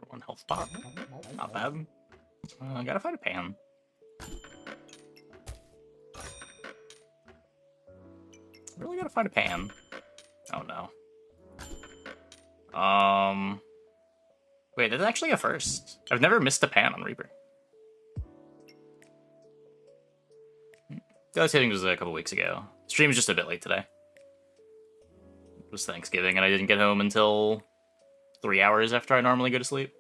One health pot. Not bad. Gotta find a pan. Really gotta find a pan. Oh no. Wait, that's actually a first. I've never missed a pan on Reaper. The last hitting was a couple weeks ago. Stream's just a bit late today. It was Thanksgiving and I didn't get home until 3 hours after I normally go to sleep.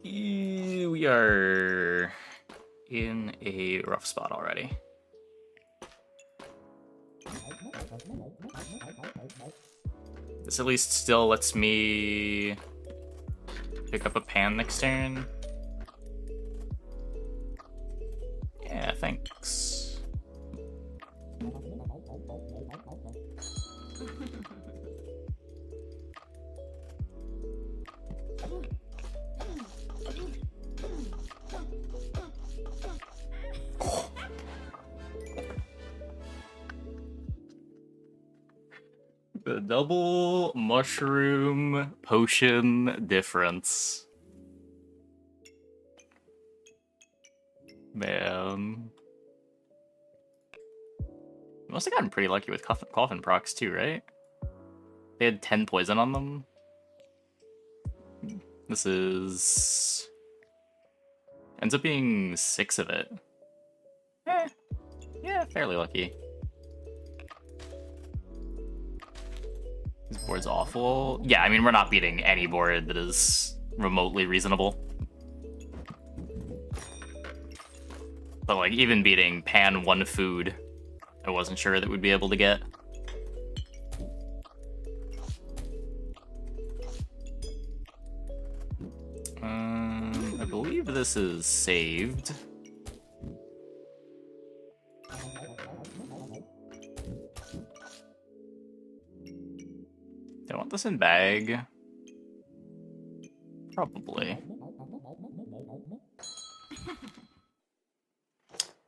We are in a rough spot already. This at least still lets me pick up a pan next turn. Yeah, thanks. The double mushroom potion difference. Man. Must have gotten pretty lucky with coffin procs too, right? They had 10 poison on them. This is... ends up being 6 of it. Yeah, fairly lucky. This board's awful. Yeah, I mean, we're not beating any board that is remotely reasonable. But, like, even beating pan 1 food, I wasn't sure that we'd be able to get. I believe this is saved. Do I want this in bag? Probably.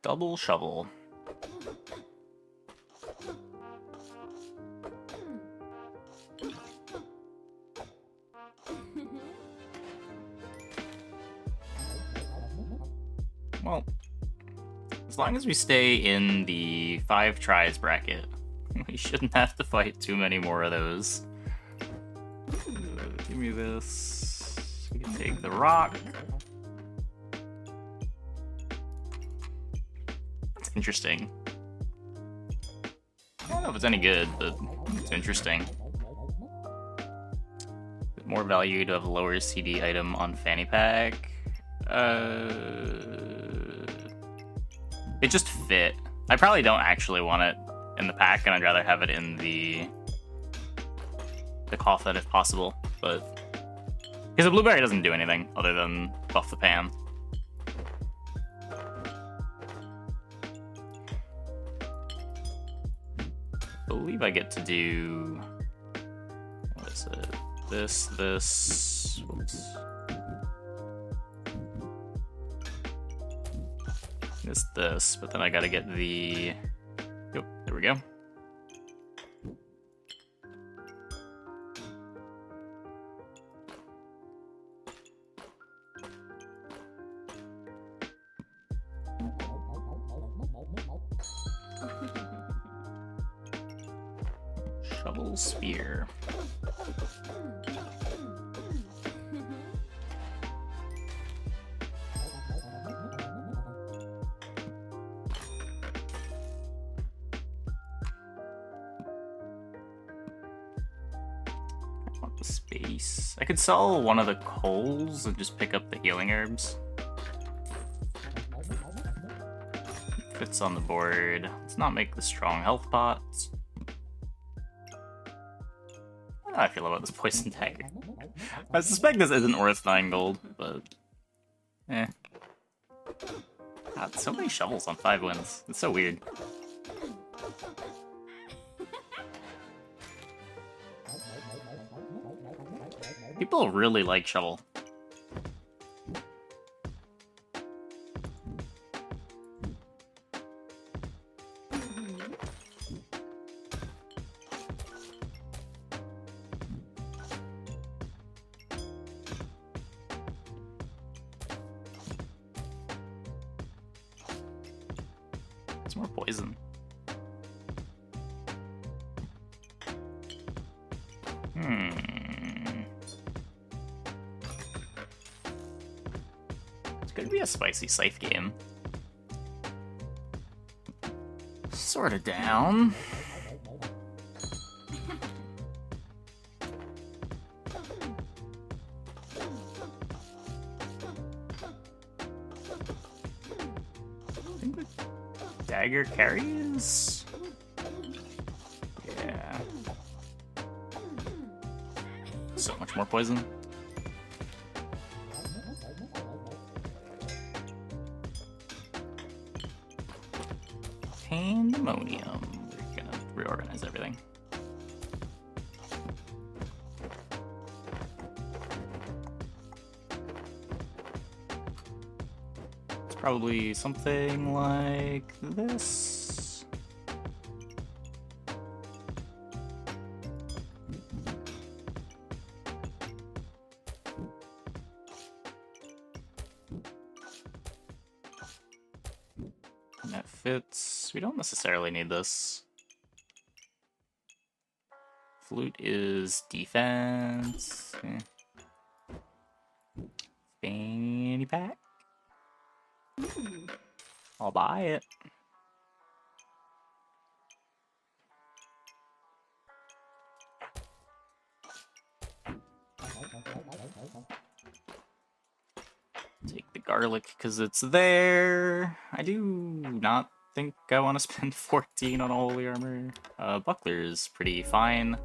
Double shovel. Well, as long as we stay in the 5 tries bracket, we shouldn't have to fight too many more of those. Give me this. We can take the rock. That's interesting. I don't know if it's any good, but it's interesting. Bit more value to have a lower CD item on fanny pack. It just fit. I probably don't actually want it in the pack, and I'd rather have it in the coffin if possible, but because the blueberry doesn't do anything other than buff the pan. I believe I get to do, what is it? This, whoops. This, but then I gotta get the, yep, there we go. Shovel spear. I want the space. I could sell one of the coals and just pick up the healing herbs. Fits on the board. Let's not make the strong health pots. I don't know how I feel about this poison dagger. I suspect this isn't worth 9 gold, but eh. God, so many shovels on 5 wins. It's so weird. People really like shovel. Some more poison. It's gonna be a spicy scythe game. Sorta down. I think the dagger carries? Yeah. So much more poison. Pandemonium. We're gonna reorganize everything. It's probably something like this. And that fits. We don't necessarily need this. Flute is defense. Fanny pack. I'll buy it. Take the garlic because it's there. I do not think I want to spend 14 on holy armor. Buckler's pretty fine.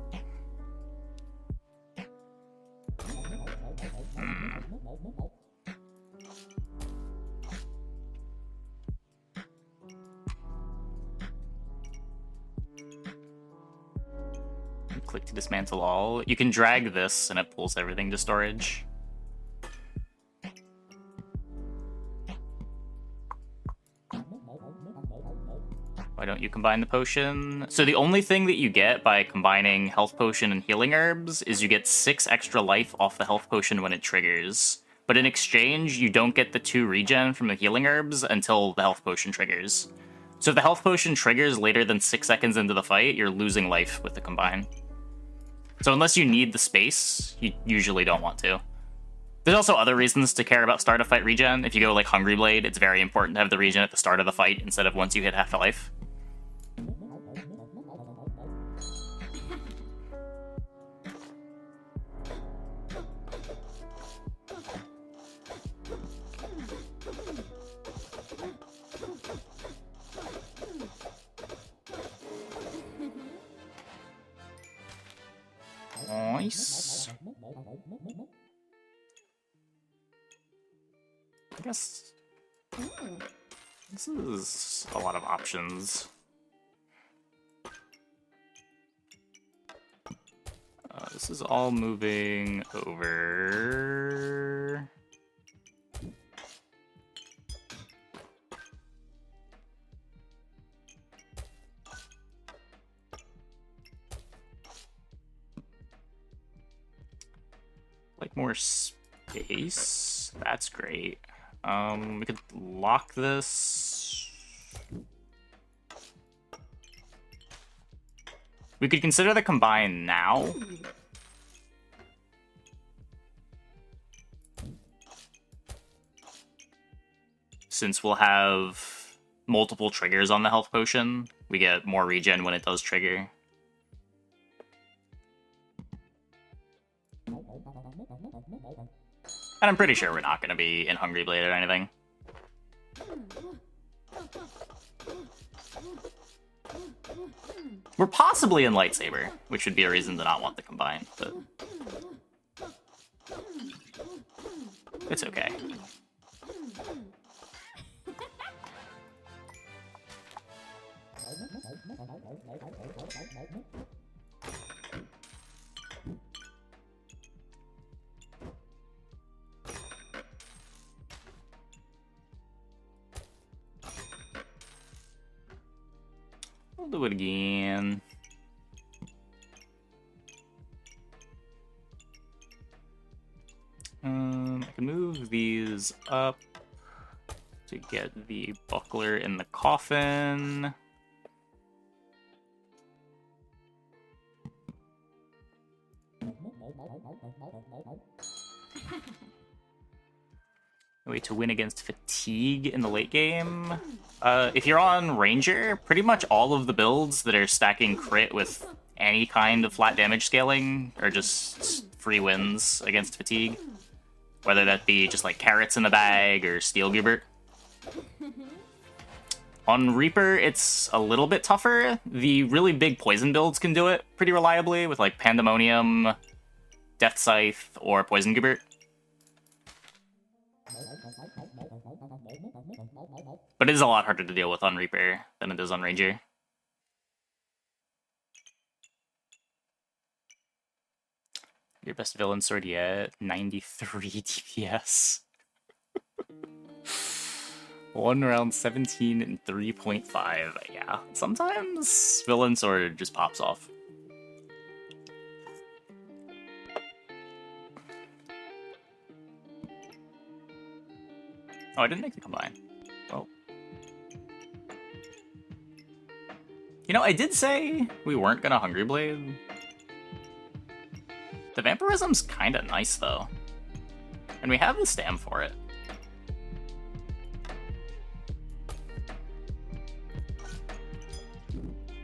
Click to dismantle all. You can drag this and it pulls everything to storage. Why don't you combine the potion? So the only thing that you get by combining health potion and healing herbs is you get 6 extra life off the health potion when it triggers. But in exchange, you don't get the 2 regen from the healing herbs until the health potion triggers. So if the health potion triggers later than 6 seconds into the fight, you're losing life with the combine. So unless you need the space, you usually don't want to. There's also other reasons to care about start of fight regen. If you go like Hungry Blade, it's very important to have the regen at the start of the fight instead of once you hit half a life. Nice. I guess this is a lot of options. This is all moving over. Like more space. That's great. We could lock this. We could consider the combine now. Since we'll have multiple triggers on the health potion, we get more regen when it does trigger. And I'm pretty sure we're not going to be in Hungry Blade or anything. We're possibly in Lightsaber, which would be a reason to not want the combine, but it's okay. We'll do it again. I can move these up to get the buckler in the coffin. Way to win against fatigue in the late game. If you're on Ranger, pretty much all of the builds that are stacking crit with any kind of flat damage scaling are just free wins against fatigue. Whether that be just like carrots in the bag or steel Gubert. On Reaper, it's a little bit tougher. The really big poison builds can do it pretty reliably with like Pandemonium, Death Scythe, or Poison Gubert. But it is a lot harder to deal with on Reaper than it is on Ranger. Your best villain sword yet? 93 DPS. 1 round 17 and 3.5. Yeah, sometimes villain sword just pops off. Oh, I didn't make the combine. Well. You know, I did say we weren't gonna Hungry Blade. The Vampirism's kinda nice, though. And we have the stam for it.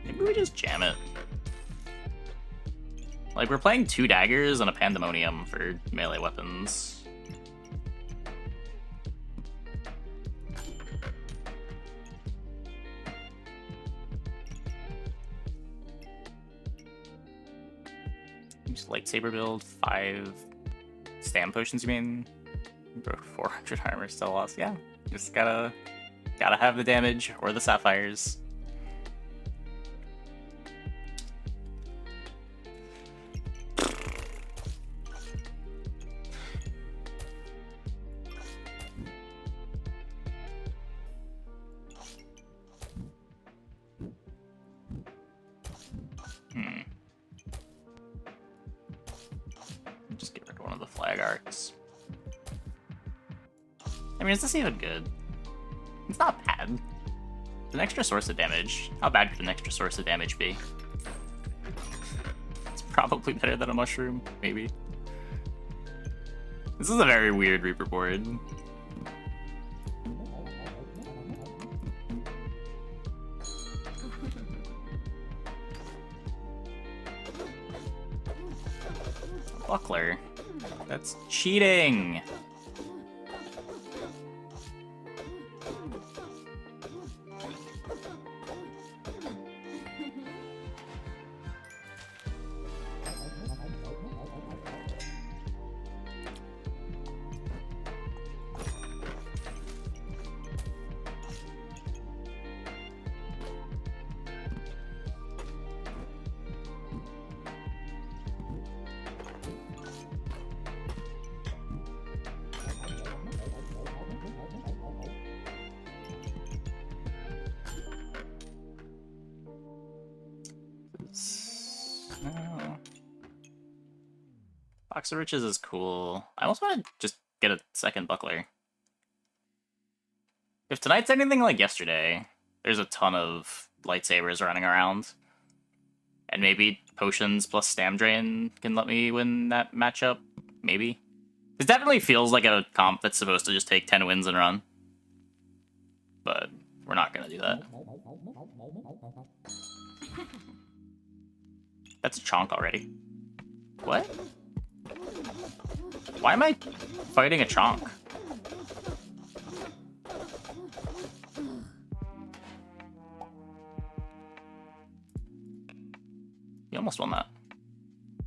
Maybe we just jam it. Like, we're playing 2 daggers and a Pandemonium for melee weapons. Use lightsaber build, 5 stam potions, you mean? Broke 400 armor, still lost. Yeah, just gotta have the damage or the sapphires. Just get rid of one of the flag arcs. I mean, is this even good? It's not bad. It's an extra source of damage. How bad could an extra source of damage be? It's probably better than a mushroom, maybe. This is a very weird Reaper board. Buckler. That's cheating! No. Box of Riches is cool. I almost want to just get a second buckler. If tonight's anything like yesterday, there's a ton of lightsabers running around. And maybe potions plus stam drain can let me win that matchup. Maybe. It definitely feels like a comp that's supposed to just take 10 wins and run. But we're not going to do that. That's a chonk already. What? Why am I fighting a chonk? You almost won that.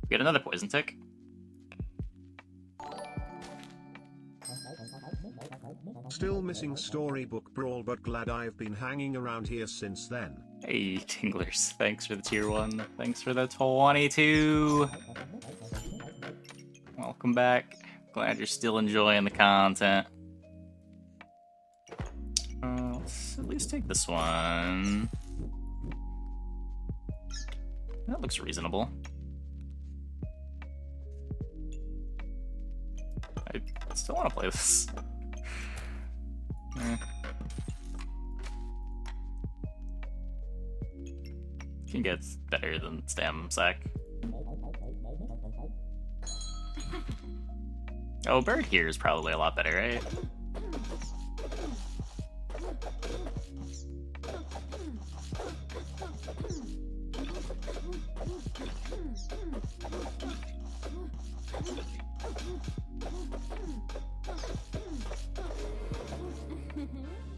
Get another poison tick. Still missing storybook brawl, but glad I've been hanging around here since then. Hey, Tinglers. Thanks for the tier 1. Thanks for the 22. Welcome back. Glad you're still enjoying the content. Let's at least take this one. That looks reasonable. I still want to play this. Can get better than Stam Sack. Oh, Bird here is probably a lot better, right?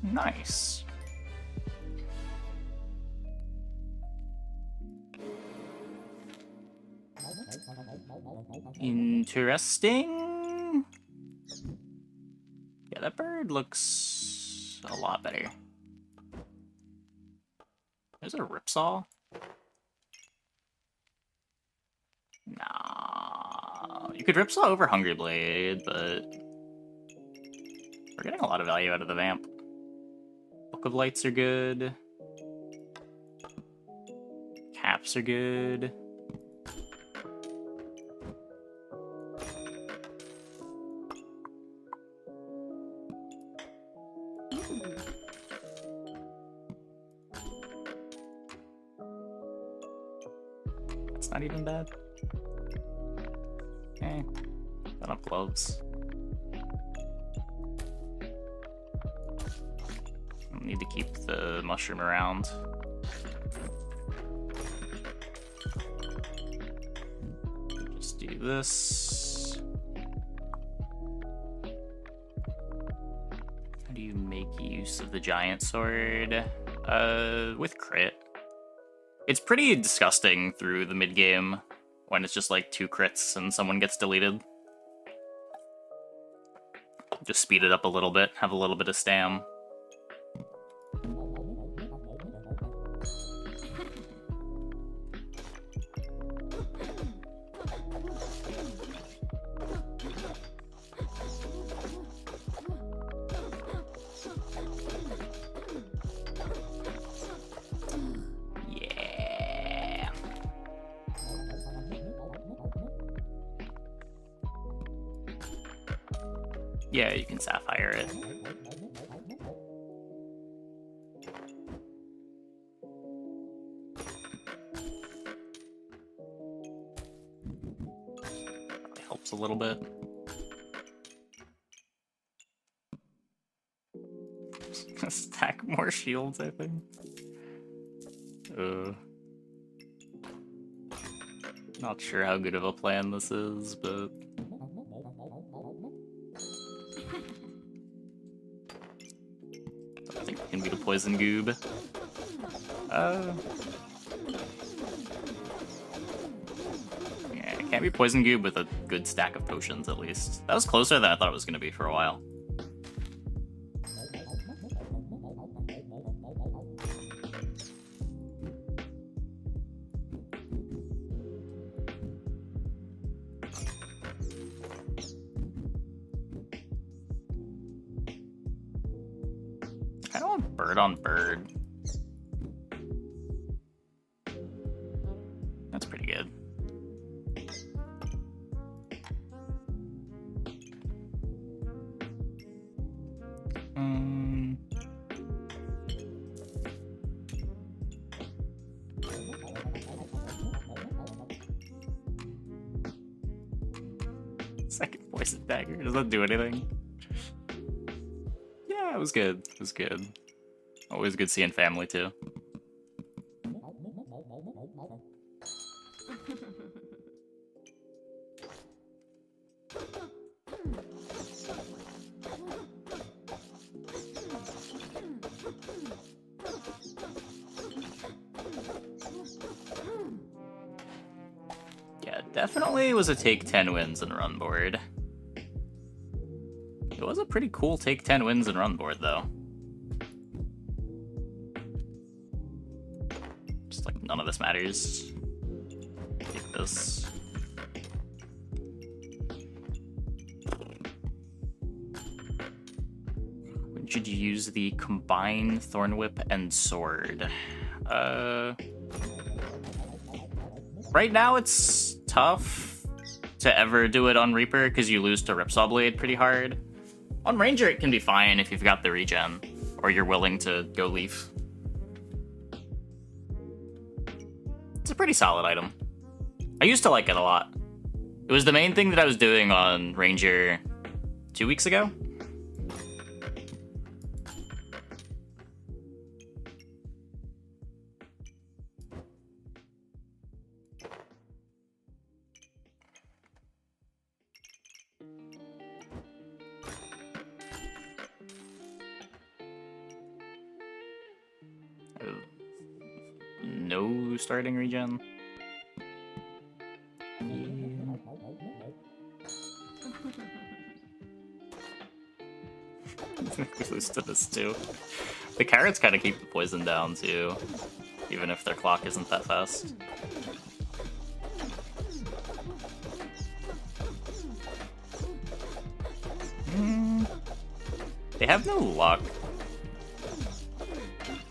Nice. Interesting. Yeah, that bird looks a lot better. There's a Ripsaw. Nah. You could Ripsaw over Hungry Blade, but we're getting a lot of value out of the Vamp. Book of Lights are good. Caps are good. It's not even bad. Eh, got enough gloves. Need to keep the mushroom around. Just do this. How do you make use of the giant sword? With crit. It's pretty disgusting through the mid-game when it's just like 2 crits and someone gets deleted. Just speed it up a little bit, have a little bit of stam. Yeah, you can Sapphire it. Probably helps a little bit. Stack more shields, I think. Not sure how good of a plan this is, but... I think it can beat a Poison Goob. Yeah, it can't be Poison Goob with a good stack of potions, at least. That was closer than I thought it was going to be for a while. I don't want bird on bird. That's pretty good. Second poison dagger. Does that do anything? Yeah, it was good. It was good. Always good seeing family too. Yeah, definitely was a take 10 wins and run board. It was a pretty cool take 10 wins and run board though. Just like none of this matters. Take this. When should you use the combine Thorn Whip and Sword? Right now it's tough to ever do it on Reaper because you lose to Ripsaw Blade pretty hard. On Ranger it can be fine if you've got the regen or you're willing to go Leaf. a pretty solid item. I used to like it a lot. It was the main thing that I was doing on Ranger 2 weeks ago. No starting regen. Close to this too. The carrots kind of keep the poison down too, even if their clock isn't that fast. They have no luck.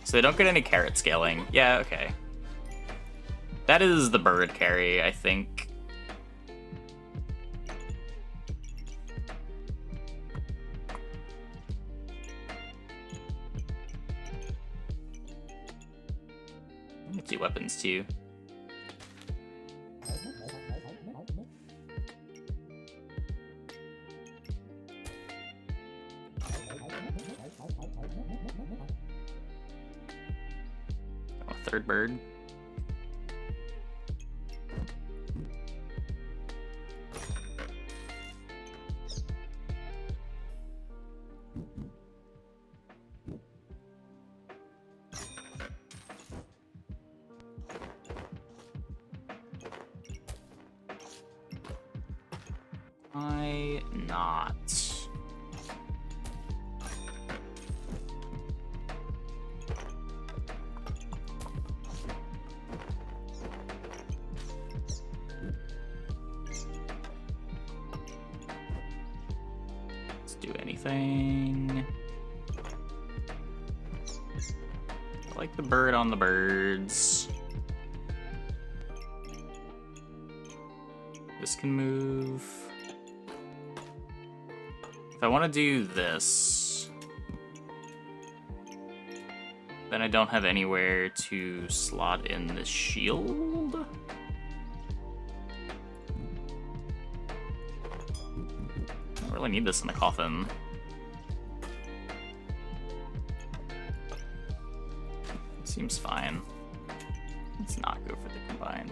So they don't get any carrot scaling. Yeah, okay. That is the bird carry, I think. Let's do weapons too. Oh, third bird. Why not? Let's do anything. I like the bird on the birds. This can move. If I want to do this, then I don't have anywhere to slot in the shield. I don't really need this in the coffin. Seems fine. Let's not go for the combine.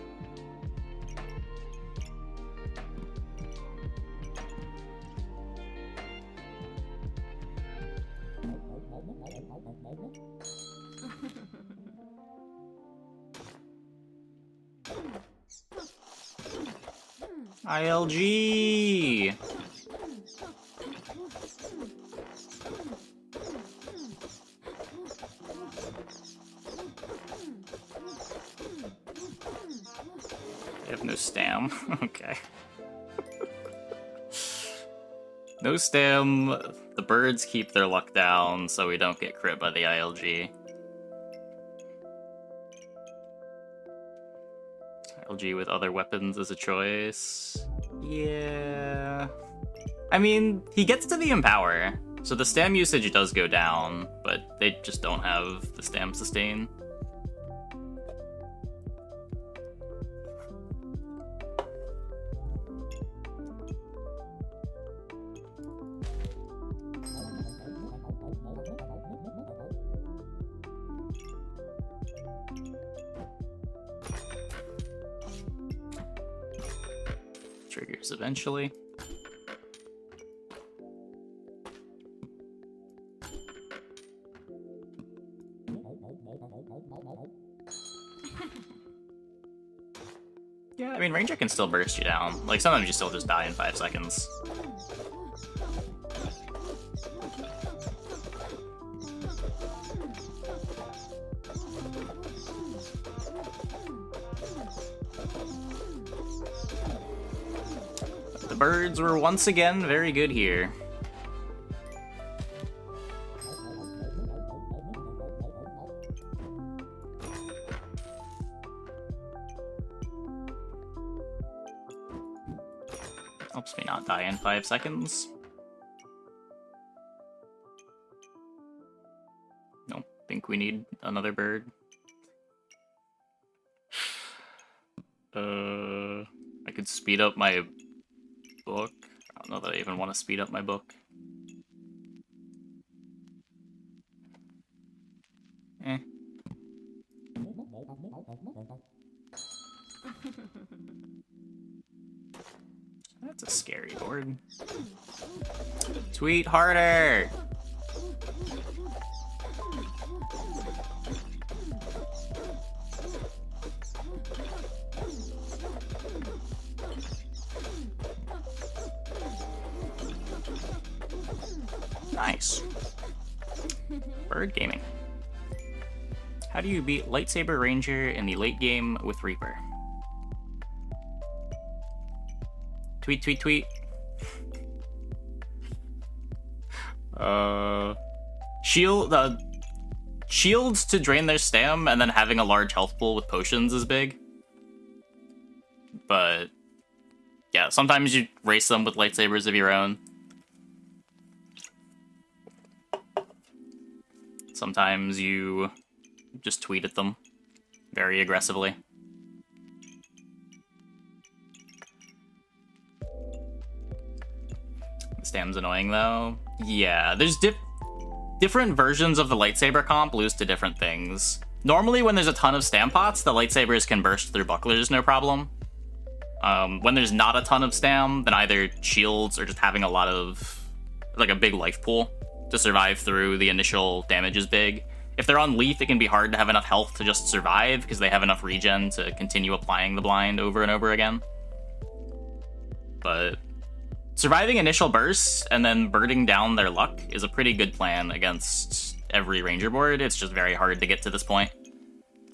ILG! They have no stam. Okay. No stam. The birds keep their luck down, so we don't get crit by the ILG. ILG with other weapons as a choice. Yeah. I mean, he gets to the Empower, so the stam usage does go down, but they just don't have the stam sustain. Triggers eventually. Yeah, I mean, Ranger can still burst you down. Like, sometimes you still just die in 5 seconds. The birds were once again very good here. Helps me not die in 5 seconds. Don't think we need another bird. I could speed up my book. I don't know that I even want to speed up my book. Eh. That's a scary board. Tweet harder! Nice. Bird gaming. How do you beat Lightsaber Ranger in the late game with Reaper? Tweet, tweet, tweet. Shields to drain their stam, and then having a large health pool with potions is big. But yeah, sometimes you race them with lightsabers of your own. Sometimes you just tweet at them very aggressively. The stam's annoying though. Yeah, there's different versions of the lightsaber comp lose to different things. Normally when there's a ton of stam pots, the lightsabers can burst through bucklers no problem. When there's not a ton of stam, then either shields or just having a lot of, like, a big life pool to survive through the initial damage is big. If they're on Leaf, it can be hard to have enough health to just survive because they have enough regen to continue applying the blind over and over again. But surviving initial bursts and then birding down their luck is a pretty good plan against every ranger board. It's just very hard to get to this point.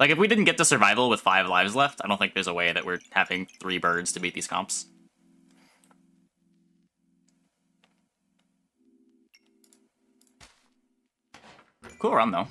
Like, if we didn't get to survival with 5 lives left, I don't think there's a way that we're having 3 birds to beat these comps. Cool run, though.